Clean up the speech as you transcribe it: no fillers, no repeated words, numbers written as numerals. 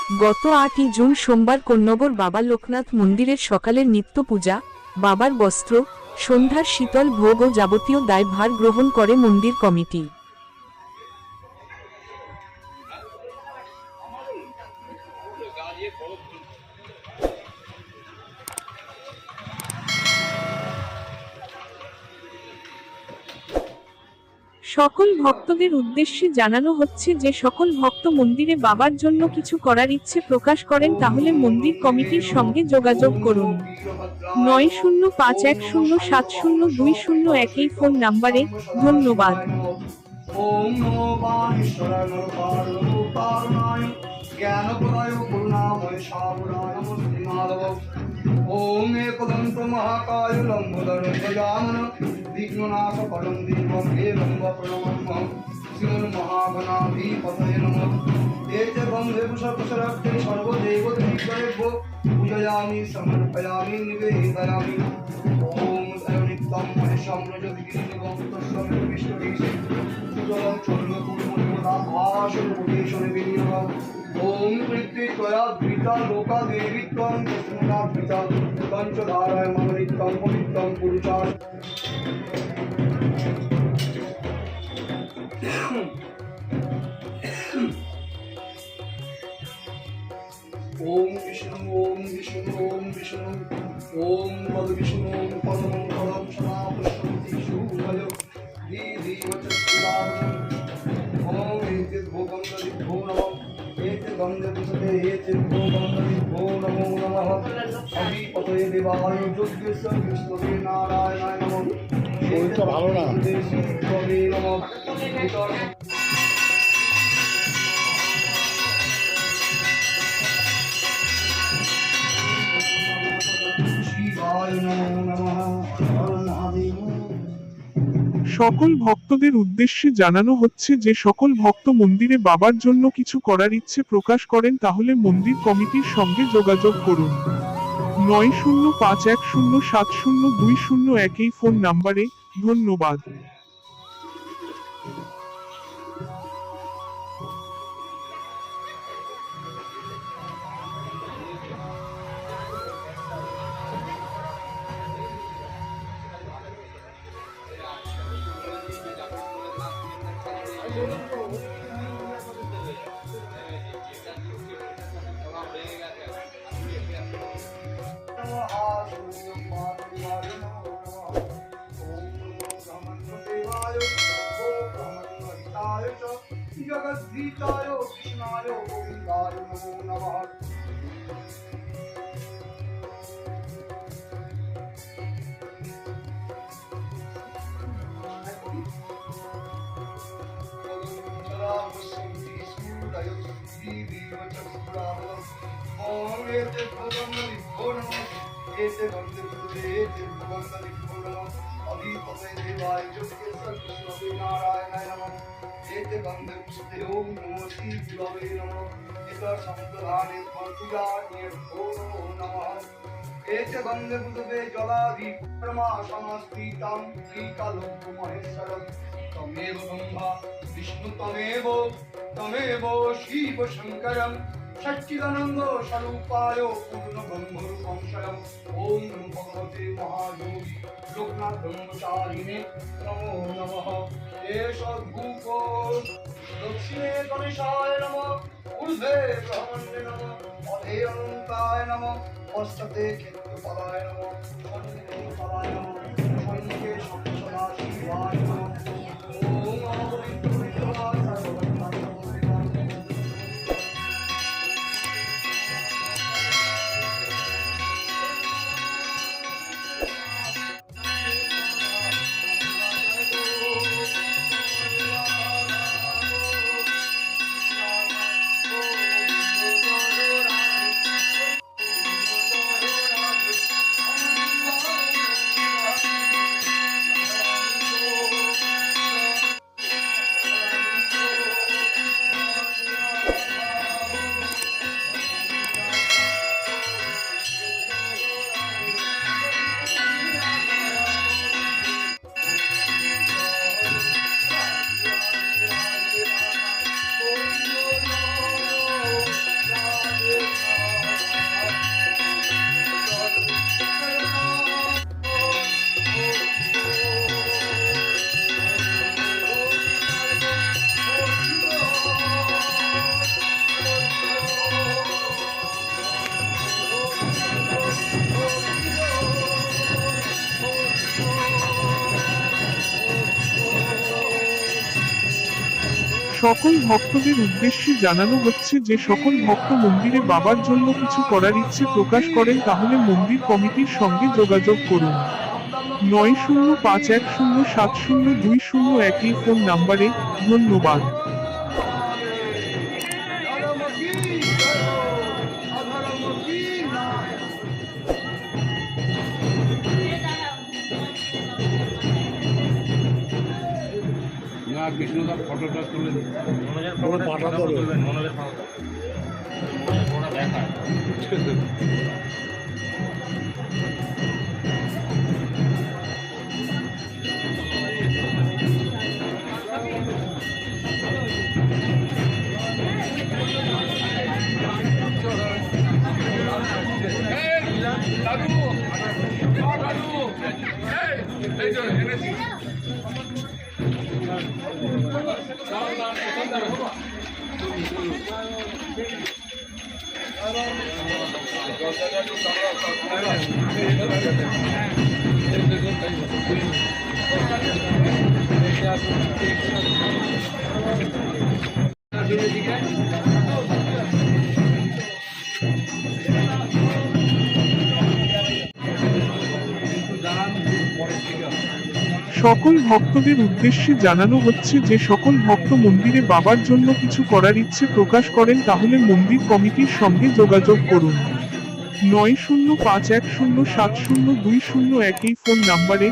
গত 8ই জুন সোমবার কোন্নগর বাবা লোকনাথ মন্দিরের সকালের নিত্য পূজা, বাবার বস্ত্র, সন্ধ্যার শীতল ভোগ ও যাবতীয় দায়ভার গ্রহণ করে মন্দির কমিটি। সকল ভক্তদের উদ্দেশ্যে জানানো হচ্ছে যে সকল ভক্ত মন্দিরে বাবার জন্য কিছু করার ইচ্ছে প্রকাশ করেন তাহলে মন্দির কমিটির সঙ্গে যোগাযোগ করুন। 9051070201 এই ফোন নাম্বারে। ধন্যবাদ। ওম নমো বাণীশ্বরায় নরকারণো কারণায় জ্ঞানপ্রদায় করুণাময় সাবরায় নমস্তে মাধব। ওম একদন্ত মহাকায় লম্বোদরং গজানন বিঘ্ননাশ পরম দেবং দেবং প্রণমাম্যহং শ্রীমন্মহাগণাধিপতয়ে নমঃ। এতে বন্ধে পুষ্পশরক্ষে সর্বদেবতাভ্যো পূজয়ামি সমর্পয়ামি নিবেদয়ামি। ওম নিত্যং মহেশং রজতগিরিনিবং তস্যং বিষ্ণুদেশে সুজলং চন্দ্রপূর্ণদেবতাভাসুরভূতেশ্বরে বিনিয়োগঃ। ওম পৃথ্বী ত্বয়া ধৃতা লোকা দেবী ত্বং তস্মাদাধৃতা পঞ্চধারায় মম নিত্যং পবিত্রং পুরুষায়। ওম বিষ্ণু ওম বিষ্ণু ওম বিষ্ণু ওম পদ বিষ্ণু ওম পদমং পদম সদা পুষ্পন্তি শুভজ ধীধীবচস্ফুরাবচন। ওম এতে ভোগং দদিভ্যো নমঃ এতে গন্ধে পুষ্পে এতে ভোগং দদিভ্যো নমো নমঃ। অধিপতয়ে দেবায় যজ্ঞেশ্বর বিষ্ণুবে নারায়ণায় নমঃ। শরীরটা ভালো না। দেশি ভবে নমঃ। সকল ভক্তদের উদ্দেশ্যে জানানো হচ্ছে যে সকল ভক্ত মন্দিরে বাবার জন্য কিছু করার ইচ্ছে প্রকাশ করেন তাহলে মন্দির কমিটির সঙ্গে যোগাযোগ করুন। 9051070201 এই ফোন নাম্বারে। ধন্যবাদ। জগদ্ধিতায় কৃষ্ণায় গোবিন্দায় নমো নমঃ। ওম এতে ভোগং দদিভ্যো নমঃ এতে গন্ধে পুষ্পে এতে ভোগং দদিভ্যো নমঃ। অধিপতয়ে দেবায় যজ্ঞেশ্বর বিষ্ণুবে নারায়ণায় নমঃ। এতে গন্ধে পুষ্পে ওম নমো শিবায় নমঃ। এতে সম্প্রদানে পূজার্ঘ্যো নমঃ। এতে গন্ধে পুষ্পে জলাধি পরমা সংস্থিতাং শ্রীকালোক মহেশ্বরং তমেব ব্রহ্মা বিষ্ণু তমেব শিব শঙ্করং সচ্চিদানন্দ স্বরূপায় পূর্ণ ব্রহ্মরূপং স্বয়ং। ওম নমো ভগবতে মহাযোগী লোকনাথ ব্রহ্মচারিণে নমো নমঃ। এষ ধূপ দক্ষিণে গণেশায় নমঃ ঊর্ধ্বে ব্রহ্মণ্যে নমঃ অধে অনন্তায় নমঃ পশ্চাতে ক্ষেত্রপালায় নমঃ সন্নিধে পালায় নমঃ সৈনিকে সংসদা শিবায় নমঃ। ওম অপবিত্র বিদ্যমান সর্বভূতানাং সকল ভক্তদের উদ্দেশ্যে জানানো হচ্ছে যে সকল ভক্ত মন্দিরে বাবার জন্য কিছু করার ইচ্ছে প্রকাশ করেন তাহলে মন্দির কমিটির সঙ্গে যোগাযোগ করুন 9051070201 এই ফোন নাম্বারে। ধন্যবাদ। বিষ্ণুদার ফটোটা তুলে পাঠাতে হবে। সকল ভক্তদের উদ্দেশ্যে জানানো হচ্ছে যে সকল ভক্ত মন্দিরে বাবার জন্য কিছু করার ইচ্ছে প্রকাশ করেন তাহলে মন্দির কমিটির সঙ্গে যোগাযোগ করুন 9051070201 এই ফোন নাম্বারে।